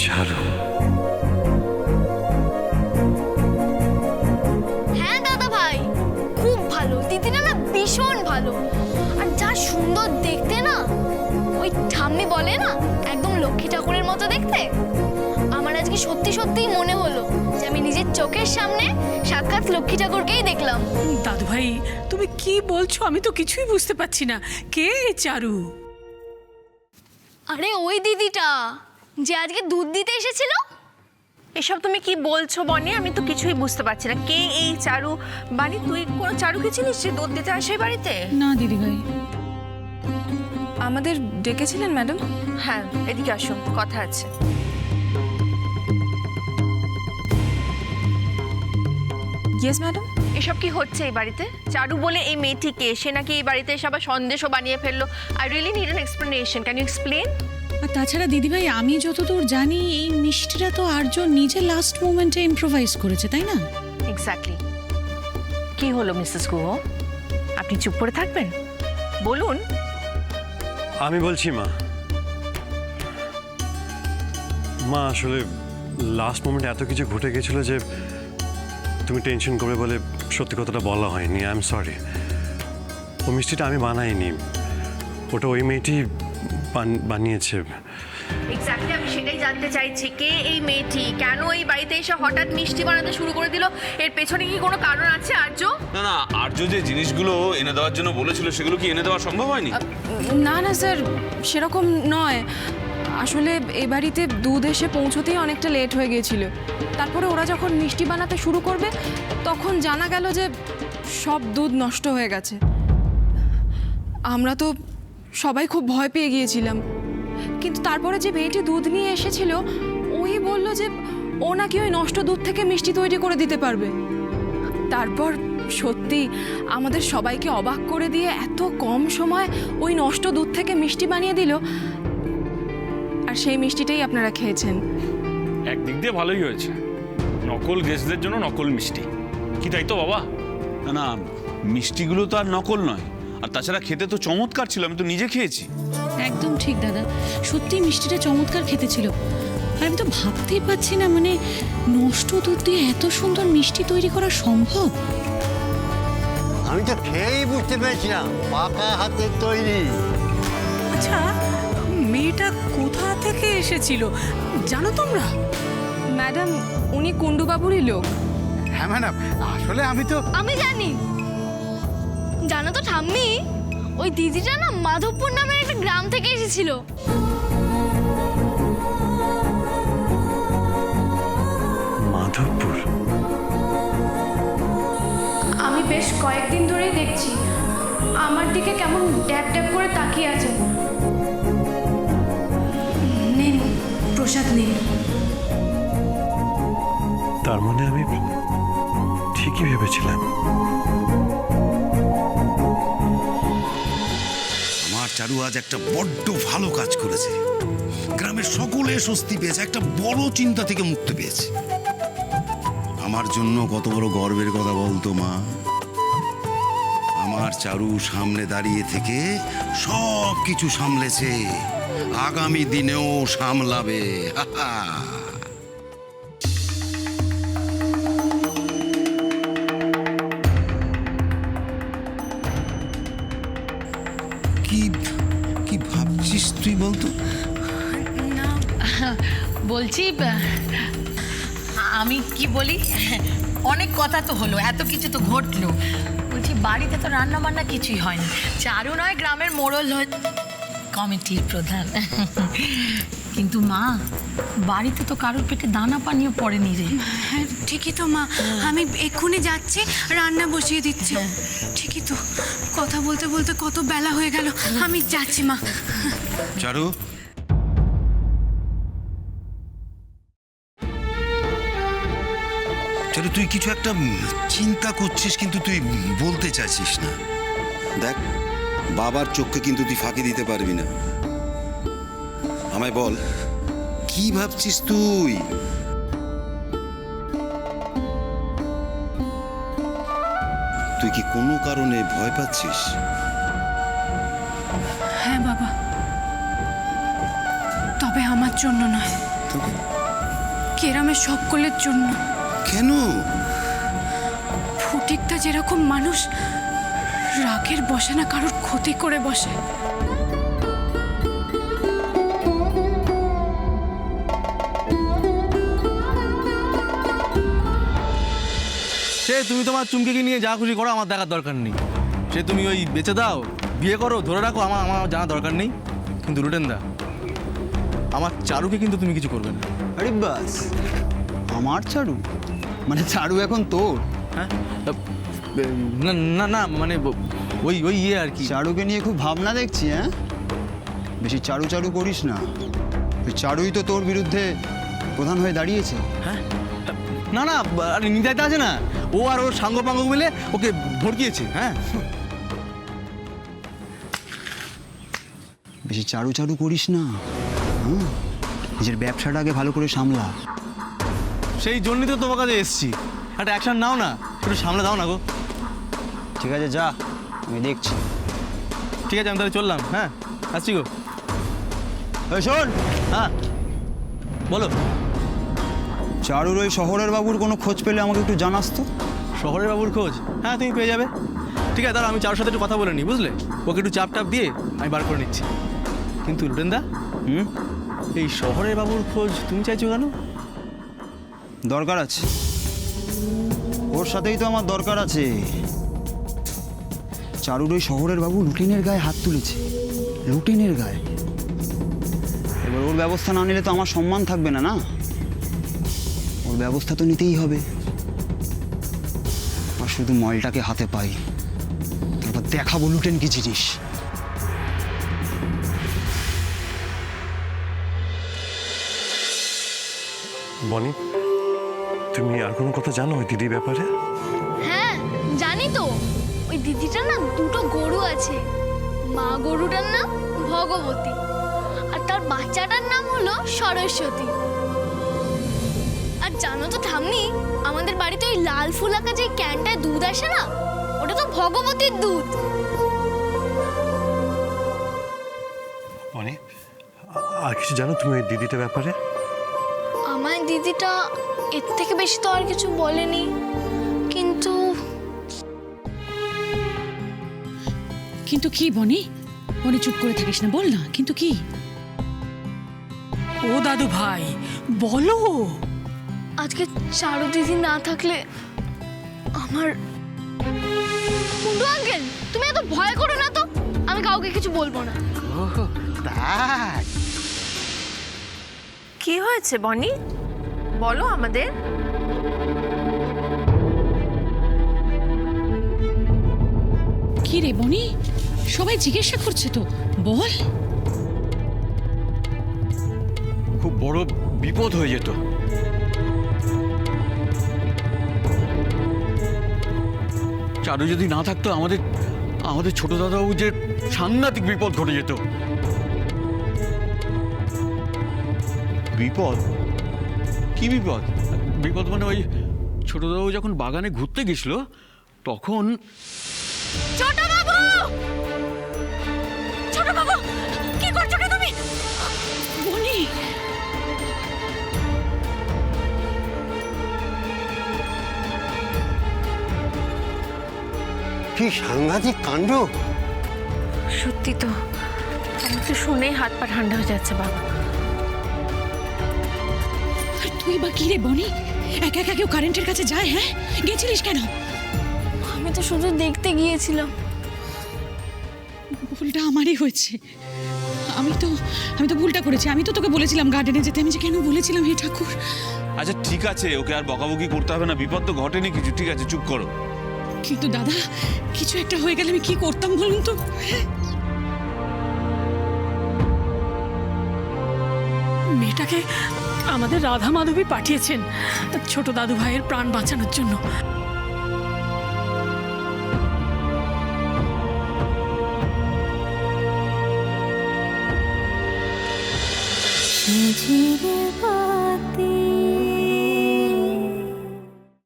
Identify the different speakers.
Speaker 1: চারু,
Speaker 2: হ্যাঁ দাদা ভাই, খুব ভালো। দিদিটা না ভীষণ ভালো, আর যা সুন্দর দেখতে না। ওই ঠাম্মি বলে না, একদম লক্ষ্মী ঠাকুরের মতো দেখতে। আমার আজকে সত্যি সত্যিই মনে হলো যে আমি নিজের চোখের সামনে সাক্ষাৎ লক্ষ্মী ঠাকুরকেই দেখলাম।
Speaker 3: দাদু ভাই, তুমি কি বলছো? আমি তো কিছুই বুঝতে পারছি না। কে এই চারু?
Speaker 2: আরে ওই দিদিটা যে আজকে দুধ দিতে এসেছিল।
Speaker 4: এসব তুমি কি বলছো বনি? আমি তো কিছুই বুঝতে পারছি না। কে এই চারু? বানি, তুই কোন চারুকে চিনিস যে দুধ দিতে আসে বাড়িতে?
Speaker 5: না দিদি ভাই।
Speaker 6: আমাদের ডেকেছিলেন ম্যাডাম?
Speaker 4: হ্যাঁ, এদিকে আসো, কথা আছে।
Speaker 6: Yes madam.
Speaker 4: এসব কি হচ্ছে এই বাড়িতে? চারু বলে এই মেয়েটিকে, সে নাকি এই বাড়িতে এসে আবার সন্দেশও বানিয়ে ফেললো। I really need an explanation. Can you explain?
Speaker 5: আর তাছাড়া দিদি ভাই, আমি যতদূর জানি এই মিষ্টিটা তো আর্য নিজে লাস্ট মোমেন্টে ইম্প্রোভাইজ করেছে, তাই না?
Speaker 4: এক্স্যাক্টলি। কি হলো মিসেস গুহ? আপনি চুপ করে থাকবেন? বলুন।
Speaker 1: আমি বলছি মা। মা আসলে লাস্ট মোমেন্টে এত কিছু ঘটে গেছিল যে তুমি টেনশন করবে বলে সত্যি কথাটা বলা হয়নি। I am sorry. ও মিষ্টিটা আমি বানাইনি, ওটা ওই মেয়েটি বানিয়েছে।
Speaker 4: এক্স্যাক্টলি, আমি সেটাই জানতে চাইছি। কে এই মেয়েটি? কেন এই বাড়িতে এসে হঠাৎ মিষ্টি বানাতে শুরু করে দিল? এর পেছনে কি কোনো কারণ আছে আর্য?
Speaker 7: না না, আর্য যে জিনিসগুলো এনে দেওয়ার জন্য বলেছিল সেগুলো কি এনে দেওয়া সম্ভব হয়নি?
Speaker 6: না না স্যার, সেরকম নয়। আসলে এই বাড়িতে দুধ এসে পৌঁছতেই অনেকটা লেট হয়ে গিয়েছিল। তারপরে ওরা যখন মিষ্টি বানাতে শুরু করবে তখন জানা গেল যে সব দুধ নষ্ট হয়ে গেছে। আমরা তো সবাই খুব ভয় পেয়ে গিয়েছিলাম। কিন্তু তারপরে যে মেয়েটি দুধ নিয়ে এসেছিল ওই বলল যে ও নাকি ওই নষ্ট দুধ থেকে মিষ্টি তৈরি করে দিতে পারবে। তারপর সত্যি আমাদের সবাইকে অবাক করে দিয়ে এত কম সময় ওই নষ্ট দুধ থেকে মিষ্টি বানিয়ে দিল। আর সেই মিষ্টিটাই আপনারা খেয়েছেন।
Speaker 8: একদিক দিয়ে ভালোই হয়েছে, নকল গেস্টদের জন্য নকল মিষ্টি। কি তাই তো বাবা?
Speaker 7: না না, মিষ্টিগুলো তো আর নকল নয়। আর তাছাড়া খেতে তো চমৎকার ছিল, আমি তো নিজে খেয়েছি।
Speaker 5: একদম ঠিক দাদা, সত্যি মিষ্টিটা চমৎকার খেতে ছিল। আর আমি তো ভাবতেই পারছি না, মানে নষ্ট দুধ দিয়ে এত সুন্দর মিষ্টি তৈরি করা সম্ভব?
Speaker 9: আমি তো খেয়েই বুঝতে পেরেছিলাম পাকা হাতের তৈরি।
Speaker 3: আচ্ছা, মেয়েটা কোথা থেকে এসেছিল জানো তোমরা?
Speaker 6: ম্যাডাম, উনি কুণ্ডুবাবুরই লোক।
Speaker 9: হ্যাঁ ম্যাডাম, আসলে
Speaker 2: আমি জানি। জানো তো ঠাম্মি, ওই দিদিটা না মাধবপুর নামের একটা গ্রাম থেকে এসেছিল।
Speaker 1: মাধবপুর?
Speaker 10: আমি বেশ কয়েকদিন ধরেই দেখছি আমার দিকে কেমন ড্যাব ড্যাব করে তাকিয়ে আছে। নিন প্রসাদ নিন।
Speaker 1: তার মানে আমি ঠিকই ভেবেছিলাম।
Speaker 11: আমার চারু আজ একটা বড্ড ভালো কাজ করেছে। গ্রামের সকলে স্বস্তি পেয়েছে, একটা বড় চিন্তা থেকে মুক্তি পেয়েছে। আমার জন্য কত বড় গর্বের কথা বলতো মা। আমার চারু সামনে দাঁড়িয়ে থেকে সব কিছু সামলেছে, আগামী দিনেও সামলাবে। কি কি ভাবছিস তুই বলতো?
Speaker 5: না বলছি, আমি কি বলি, অনেক কথা তো হলো, এত কিছু তো ঘটলো। বলছি বাড়িতে তো রান্না বান্না কিছুই হয়নি। চারু নয় গ্রামের মোড়ল কমিটির প্রধান, কিন্তু মা বাড়িতে তো কারোর পেটে দানা পানিও পড়েনি রে।
Speaker 10: হ্যাঁ ঠিকই তো মা, আমি এক্ষুনি যাচ্ছি, রান্না বসিয়ে দিচ্ছি। ঠিকই তো, কথা বলতে বলতে কত বেলা হয়ে গেল। আমি যাচ্ছি মা।
Speaker 11: চারু, চারু তুই কিছু একটা চিন্তা করছিস কিন্তু তুই বলতে চাইছিস না। দেখ, বাবার চোখকে কিন্তু তুই ফাঁকি দিতে পারবি না। আমায় বল, কি ভাবছিস তুই? তুই কি কোনো কারণে ভয় পাচ্ছিস?
Speaker 10: হ্যাঁ বাবা, তবে আমার জন্য নয়।
Speaker 11: তোকে?
Speaker 10: কেরামের সকলের জন্য।
Speaker 11: কেন?
Speaker 10: ফটিকটা যেরকম মানুষ রাগের বসে না, কারোর ক্ষতি করে বসে।
Speaker 12: সে তুমি তোমার চুমকিকে নিয়ে যা খুশি করো, আমার দেখার দরকার নেই। সে তুমি ওই বেঁচে দাও, বিয়ে করো, ধরে রাখো, আমার আমার জানার দরকার নেই। কিন্তু রুটেন দা, আমার চারুকে কিন্তু তুমি কিছু করবে না।
Speaker 13: আরে বাস, আমার চারু? মানে চারু এখন তোর?
Speaker 12: হ্যাঁ, না না না, মানে ওই ওই ইয়ে আর কি।
Speaker 13: চারুকে নিয়ে খুব ভাবনা দেখছি। হ্যাঁ, বেশি চারু চারু করিস না। ওই চারুই তো তোর বিরুদ্ধে প্রধান হয়ে দাঁড়িয়েছে।
Speaker 12: হ্যাঁ, না না, আরে নিদাইতে আছে না, ও আর ওর সাঙ্গ পাঙ্গ মিলে ওকে ভড়কিয়েছে। হ্যাঁ,
Speaker 13: বেশি চারু চারু করিস না। হ্যাঁ, নিজের ব্যবসাটা আগে ভালো করে সামলা।
Speaker 12: সেই জন্যই তো তোমার কাছে এসছি। একটা অ্যাকশন নাও না, একটু সামলে দাও না গো।
Speaker 13: ঠিক আছে, যা, আমি দেখছি।
Speaker 12: ঠিক আছে, আমি তাহলে চললাম। হ্যাঁ, আসছি গো।
Speaker 13: এই শোন,
Speaker 12: হ্যাঁ বলো।
Speaker 13: চারুর ওই শহরের বাবুর কোনো খোঁজ পেলে আমাকে একটু জানাস তো।
Speaker 12: শহরের বাবুর খোঁজ? হ্যাঁ, তুমি পেয়ে যাবে। ঠিক আছে, তাহলে আমি চারুর সাথে একটু কথা বলে নিই, বুঝলে? ওকে একটু চাপ টাপ দিয়ে আমি বার করে নিচ্ছি। কিন্তু লুটেনদা, এই শহরের বাবুর খোঁজ তুমি চাইছো কেন?
Speaker 13: দরকার আছে, ওর সাথেই তো আমার দরকার আছে। চারুর ওই শহরের বাবু লুটেনের গায়ে হাত তুলেছে, লুটেনের গায়ে। এবার ওর ব্যবস্থা না নিলে তো আমার সম্মান থাকবে না। না, ওর ব্যবস্থা তো নিতেই হবে। আর শুধু ময়লটাকে হাতে পাই, তারপর দেখাবো লুটেন কি জিনিস।
Speaker 1: বনি, তুমি আর কোনো কথা জানো ওই দিদির ব্যাপারে?
Speaker 2: হ্যাঁ জানি তো, ওই দিদিটার না দুটো গরু আছে। মা গরুটার নাম ভগবতী, আর তার বাচ্চাটার নাম হলো সরস্বতী। আর জানো তো ঠাম্মি, আমাদের বাড়িতে ওই লাল ফুল আঁকা যে ক্যানটায় দুধ আসে না, ওটা তো ভগবতীর দুধ।
Speaker 1: বনি, আর কিছু জানো তুমি ওই দিদিটার ব্যাপারে?
Speaker 2: আমার দিদিটা এর থেকে বেশি তো আর কিছু বলেনি, কিন্তু
Speaker 3: কিন্তু কি বনি? বনি চুপ করে থাকিস না, বল না কিন্তু কি? ও দাদু ভাই বলো।
Speaker 2: আজকে চারু দিদি না থাকলে আমার... মুন্ডু আঙ্কেল, তুমি এত ভয় করো না তো, আমি কাউকে কিছু বলবো না।
Speaker 4: কি হয়েছে বনি, বলো আমাদের।
Speaker 3: কি রে বনি, সবাই জিজ্ঞাসা করছে তো, বল।
Speaker 7: খুব বড় বিপদ হয়ে যেত। চারু যদি না থাকতো, আমাদের আমাদের ছোট দাদাবাবু যে সাংঘাতিক বিপদ ঘটে যেত। বিপদ? কি বিপদ? বিপদ মানে ওই ছোট দাদাবাবু যখন বাগানে ঘুরতে গেছিল, তখন...
Speaker 2: ছোট বাবু, ছোট বাবু, কি করছো রে তুমি?
Speaker 3: বনি,
Speaker 9: কি সাংঘাতিক কাণ্ড!
Speaker 4: সত্যি তো, আমার তো শুনেই হাত পা ঠান্ডা হয়ে যাচ্ছে বাবা।
Speaker 3: আর তুই বা কি রে বনি, একা একা কেউ কারেন্টের কাছে যায়? হ্যাঁ, গেছিলিস কেন?
Speaker 2: আমি তো শুধু দেখতে গিয়েছিলাম।
Speaker 3: ভুলটা আমারই হয়েছে। আমি তো ভুলটা করেছি। আমি তো তোকে বলেছিলাম গার্ডেনে যেতে, আমি যে কেন বলেছিলাম হে ঠাকুর।
Speaker 7: আচ্ছা ঠিক আছে, ওকে আর বকাবকি করতে হবে না, বিপদ তো ঘটেনি কিছু। ঠিক আছে, চুপ করো।
Speaker 3: কিন্তু দাদা, কিছু একটা হয়ে গেলে আমি কি করতাম বলুন তো? মেয়েটাকে আমাদের রাধা মাধবী পাঠিয়েছেন ছোট দাদু ভাইয়ের প্রাণ বাঁচানোর জন্য।
Speaker 2: ঝিরে বাতি